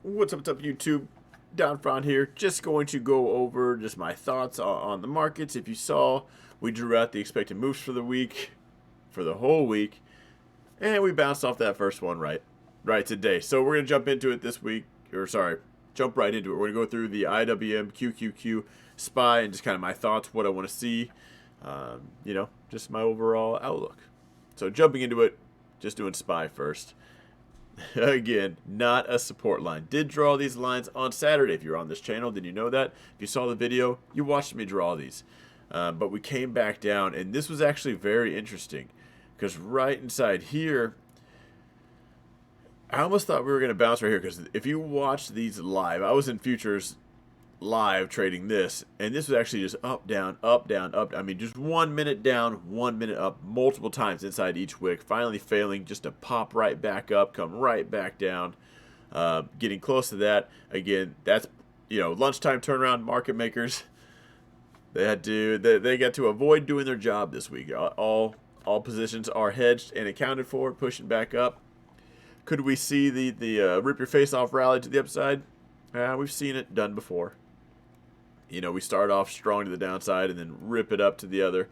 What's up, YouTube? Down front here. Just going to go over just my thoughts on the markets. If you saw, we drew out the expected moves for the week, for the whole week, and we bounced off that first one right today. So we're gonna jump into it this week, or sorry, jump right into it. We're gonna go through the IWM, QQQ, SPY, and just kind of my thoughts, what I want to see, just my overall outlook. So jumping into it, just doing SPY first. Again, not a support line. Did draw these lines on Saturday. If you're on this channel, then you know that. If you saw the video, you watched me draw these. But we came back down, and this was actually very interesting. Because right inside here, I almost thought we were going to bounce right here. Because if you watch these live, I was in futures live trading this, and this was actually just up, down, up, down, up. I mean, just 1 minute down, 1 minute up, multiple times inside each wick, finally failing just to pop right back up, come right back down, getting close to that. Again, that's, lunchtime turnaround market makers. They got to avoid doing their job this week. All positions are hedged and accounted for, pushing back up. Could we see the rip your face off rally to the upside? We've seen it done before. We start off strong to the downside and then rip it up to the other.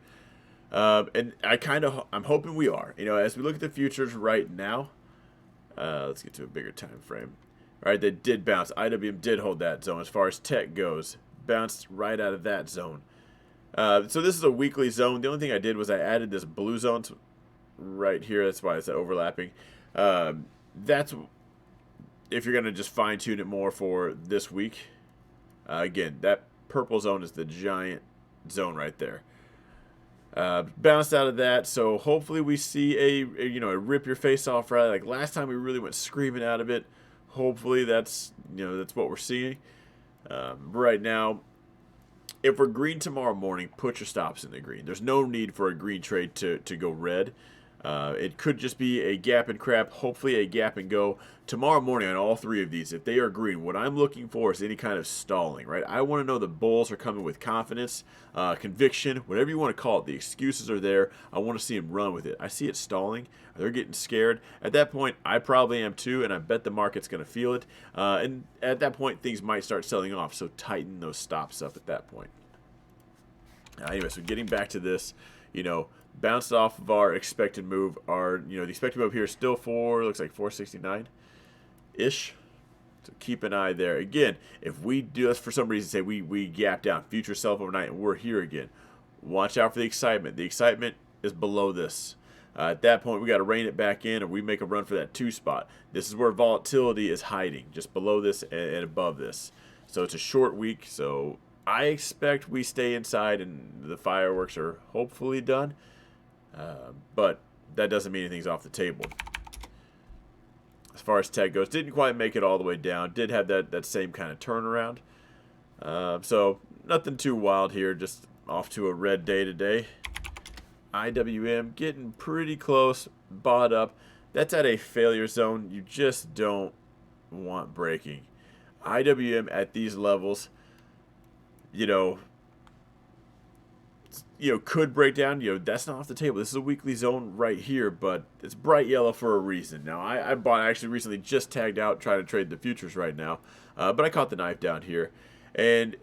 And I'm hoping we are. As we look at the futures right now, let's get to a bigger time frame. All right, they did bounce. IWM did hold that zone as far as tech goes. Bounced right out of that zone. So this is a weekly zone. The only thing I did was I added this blue zone right here. That's why it's overlapping. That's if you're going to just fine tune it more for this week. Again, that purple zone is the giant zone right there. Bounced out of that, so hopefully we see a rip your face off rally. Like last time we really went screaming out of it. Hopefully that's what we're seeing. Right now, if we're green tomorrow morning, put your stops in the green. There's no need for a green trade to go red. It could just be a gap and crap, hopefully a gap and go. Tomorrow morning on all three of these, if they are green, what I'm looking for is any kind of stalling, right? I want to know the bulls are coming with confidence, conviction, whatever you want to call it. The excuses are there. I want to see them run with it. I see it stalling. They're getting scared. At that point, I probably am too, and I bet the market's going to feel it. And at that point, things might start selling off, so tighten those stops up at that point. Anyway, so getting back to this, bounced off of our expected move. The expected move here is still looks like 469-ish. So keep an eye there. Again, if we do this for some reason, say we gap down, future self overnight, and we're here again, watch out for the excitement. The excitement is below this. At that point, we got to rein it back in, or we make a run for that 2 spot. This is where volatility is hiding, just below this and above this. So it's a short week, so I expect we stay inside and the fireworks are hopefully done. But that doesn't mean anything's off the table. As far as tech goes, didn't quite make it all the way down. Did have that same kind of turnaround. So nothing too wild here. Just off to a red day today. IWM getting pretty close. Bought up. That's at a failure zone. You just don't want breaking. IWM at these levels, could break down. That's not off the table. This is a weekly zone right here, but it's bright yellow for a reason. Now, I bought actually recently, just tagged out trying to trade the futures right now, but I caught the knife down here, and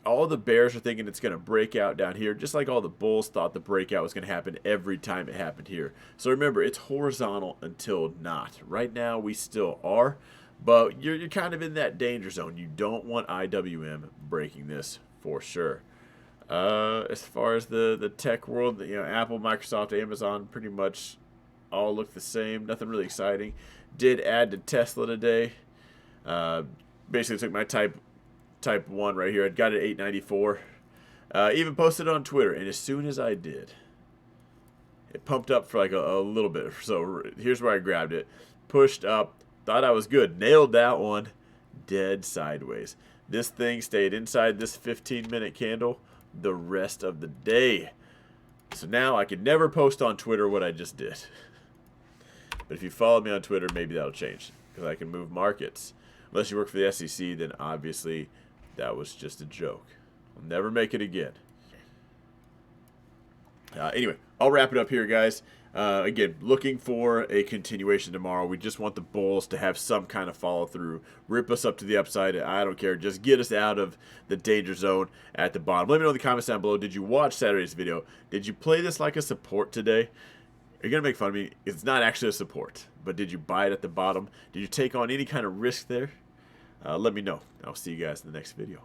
all the bears are thinking it's going to break out down here, just like all the bulls thought the breakout was going to happen every time it happened here. So remember, it's horizontal until not. Right now, we still are, but you're kind of in that danger zone. You don't want IWM breaking this for sure. As far as the tech world, Apple, Microsoft, Amazon pretty much all look the same. Nothing really exciting. Did add to Tesla today. Basically took my type 1 right here. I got it at 894. Even posted it on Twitter, and as soon as I did, it pumped up for like a little bit. So here's where I grabbed it. Pushed up. Thought I was good. Nailed that one. Dead sideways. This thing stayed inside this 15-minute candle the rest of the day. So now I can never post on Twitter what I just did. But if you follow me on Twitter, maybe that'll change, because I can move markets. Unless you work for the SEC, then obviously that was just a joke. I'll never make it again. Anyway, I'll wrap it up here, guys. Again, looking for a continuation tomorrow. We just want the bulls to have some kind of follow through, rip us up to the upside. I don't care. Just get us out of the danger zone at the bottom. Let me know in the comments down below. Did you watch Saturday's video? Did you play this like a support today? You're going to make fun of me. It's not actually a support, but did you buy it at the bottom? Did you take on any kind of risk there? Let me know. I'll see you guys in the next video.